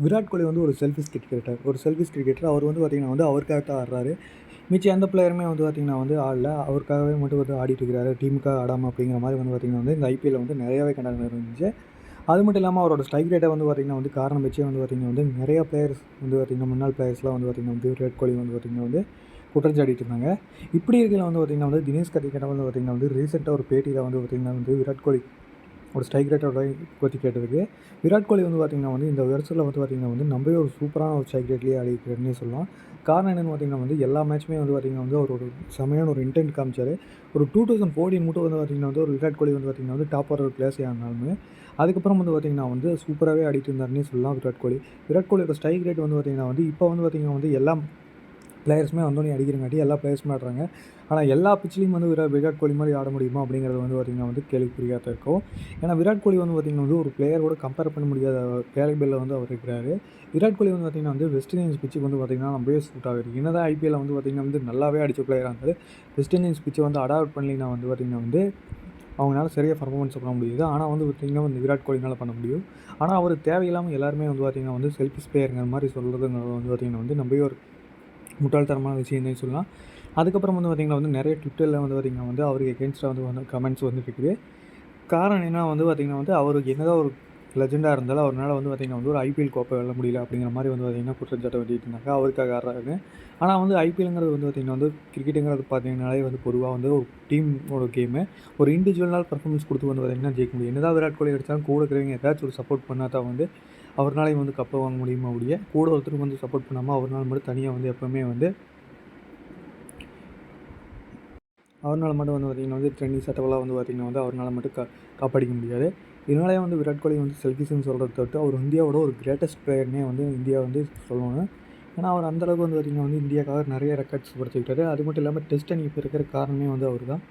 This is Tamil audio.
விராட் கோலி வந்து ஒரு செல்ஃபிஷ் கிரிக்கெட்டர். அவர் வந்து பார்த்திங்கன்னா வந்து அவருக்காக தான் ஆடுறாரு. மிச்ச எந்த பிளேயருமே வந்து பார்த்திங்கன்னா வந்து ஆடல. அவருக்காகவே மட்டும் வந்து ஆடிட்டு இருக்கிறாரு. டீமுக்காக ஆடாமல் அப்படிங்கிற மாதிரி வந்து பார்த்திங்கன்னா வந்து இந்த ஐபிஎல்ல வந்து நிறையாவே கண்டனம் இருந்துச்சு. அது மட்டும் இல்லாமல் அவரோட ஸ்ட்ரைக் ரேட்டை வந்து பார்த்திங்கன்னா வந்து காரணம் வச்சே வந்து பார்த்திங்கன்னா வந்து நிறையா பிளேயர்ஸ் வந்து பார்த்திங்கன்னா முன்னாள் பிளேயர்ஸ்லாம் வந்து பார்த்திங்கன்னா வந்து விராட் கோலி வந்து பார்த்திங்கன்னா வந்து குற்றம் சாட்டிட்டு இருந்தாங்க. இப்படி இருக்கையில் வந்து பார்த்திங்கன்னா வந்து தினேஷ் கார்த்திக் வந்து பார்த்திங்கன்னா வந்து ரீசெண்டாக ஒரு பேட்டியில் வந்து பார்த்திங்கன்னா வந்து விராட் கோலி ஒரு ஸ்ட்ரைக் ரேட்டோட பற்றி கேட்டதுக்கு, விராட் கோலி வந்து பார்த்திங்கன்னா வந்து இந்த வருஷத்தில் வந்து பார்த்திங்கன்னா வந்து நம்பவே ஒரு சூப்பரான ஒரு ஸ்ட்ரைக் ரேட்லேயே ஆடிருக்காருன்னே சொல்லலாம். காரணம் என்னென்னு பார்த்திங்கன்னா வந்து எல்லா மேட்ச்சுமே வந்து பார்த்திங்கன்னா வந்து அவர் ஒரு செமையான ஒரு இன்டென்ட் காமிச்சார். ஒரு 2014 மட்டும் வந்து பார்த்திங்கன்னா வந்து ஒரு விராட் கோலி வந்து பார்த்திங்கன்னா வந்து டாப் ஆர்டர் பிளேயர்ஸே ஆனாலுமே, அதுக்கப்புறம் வந்து பார்த்திங்கன்னா வந்து சூப்பராகவே ஆடிட்டு இருந்தாருன்னே சொல்லலாம் விராட் கோலி. விராட் கோலியோட ஸ்ட்ரைக் ரேட் வந்து பார்த்திங்கன்னா வந்து இப்போ வந்து பார்த்திங்கன்னா வந்து எல்லா பிளேயர்ஸுமே வந்தோடனே அடிக்கிறங்காட்டி எல்லா பிளேயர்ஸுமே ஆடுறாங்க. ஆனால் எல்லா பிட்ச்லேயும் வந்து விராட் கோலி மாதிரி ஆட முடியுமா அப்படிங்கிறது வந்து பார்த்திங்கன்னா வந்து கேள்விக்குறியாக தான் இருக்கும். ஏன்னா விராட் கோலி வந்து பார்த்திங்கன்னா வந்து ஒரு பிளேயரோட கம்பேர் பண்ண முடியாத கேலிபரில் வந்து அவர் இருக்கிறாரு. விராட் கோலி வந்து பார்த்திங்கன்னா வந்து வெஸ்ட் இண்டீஸ் பிச்சுக்கு வந்து பார்த்திங்கன்னா ரொம்பவே சூட் ஆகுது. என்னதான் ஐபிஎல்ல வந்து பார்த்திங்கன்னா வந்து நல்லாவே அடித்த பிளேயராக இருந்தாலும் வெஸ்ட் இண்டீஸ் பிச்சை வந்து அடாப்ட் பண்ணலினா வந்து பார்த்திங்கன்னா வந்து அவங்களால சரியாக பர்ஃபார்மன்ஸ் பண்ண முடியுது. ஆனால் வந்து பார்த்திங்கன்னா வந்து விராட் கோலினால் பண்ண முடியும். ஆனால் அவர் தேவையில்லாமல் எல்லாருமே வந்து பார்த்திங்கன்னா வந்து செல்ஃபிஷ் பிளேயருங்கிற மாதிரி சொல்கிறதுங்கிறது வந்து பார்த்திங்கன்னா வந்து நம்பவே ஒரு முட்டாள்தனமான விஷயம்னே சொல்லலாம். அதுக்கப்புறம் வந்து பார்த்திங்கன்னா வந்து நிறைய ட்விட்டரில் வந்து பார்த்திங்கன்னா வந்து அவருக்கு எகென்ஸ்டாக வந்து கமெண்ட்ஸ் வந்துட்டு இருக்குது. காரணம் என்ன வந்து பார்த்திங்கன்னா வந்து அவருக்கு என்னதான் ஒரு லெஜெண்டாக இருந்தாலும் அவரால் வந்து பார்த்திங்கன்னா வந்து ஒரு ஐபிஎல் கோப்பை வெல்ல முடியல அப்படிங்கிற மாதிரி வந்து பார்த்திங்கன்னா குற்றச்சாட்டை வந்துட்டு இருந்தாங்க. அவருக்காக ஆடுறாரு. ஆனால் வந்து ஐபிஎல்ங்கிறது வந்து பார்த்திங்கன்னா வந்து கிரிக்கெட்டுங்கிறது பார்த்திங்கனாலே வந்து பொதுவாக வந்து ஒரு டீமோட கேமு. ஒரு இண்டிவிஜுவல்னால் பர்ஃபார்மன்ஸ் கொடுத்து வந்து பார்த்திங்கன்னா ஜெயிக்க முடியும். என்னதான் விராட் கோலி அடித்தாலும் கூட இருக்கிறவங்க ஏதாச்சும் ஒரு சப்போர்ட் பண்ணால் தான் வந்து அவர்னாலையும் வந்து கப்பை வாங்க முடியுமா ஒழிய கூட ஒருத்தருக்கு வந்து சப்போர்ட் பண்ணாமல் அவர்னால மட்டும் தனியாக வந்து எப்போவுமே வந்து அவர்னால மட்டும் வந்து பார்த்திங்கன்னா வந்து ட்ரெண்டிங் செட்டவெல்லாம் வந்து பார்த்திங்கன்னா வந்து அவர்னால மட்டும் காப்பாடிக்க முடியாது. இதனாலே வந்து விராட் கோலி வந்து செல்ஃபிஷ்னு சொல்கிறத தவிர்த்து அவர் இந்தியாவோட ஒரு கிரேட்டஸ்ட் பிளேயர்னே வந்து இந்தியா வந்து சொல்லணும். ஏன்னா அவர் அந்தளவுக்கு வந்து பார்த்திங்கன்னா வந்து இந்தியாவுக்காக நிறைய ரெக்கார்ட்ஸ் படைச்சிக்கிட்டாரு. அது மட்டும் இல்லாமல் டெஸ்ட் அணி இப்போ இருக்கிற காரணமே வந்து அவர் தான்.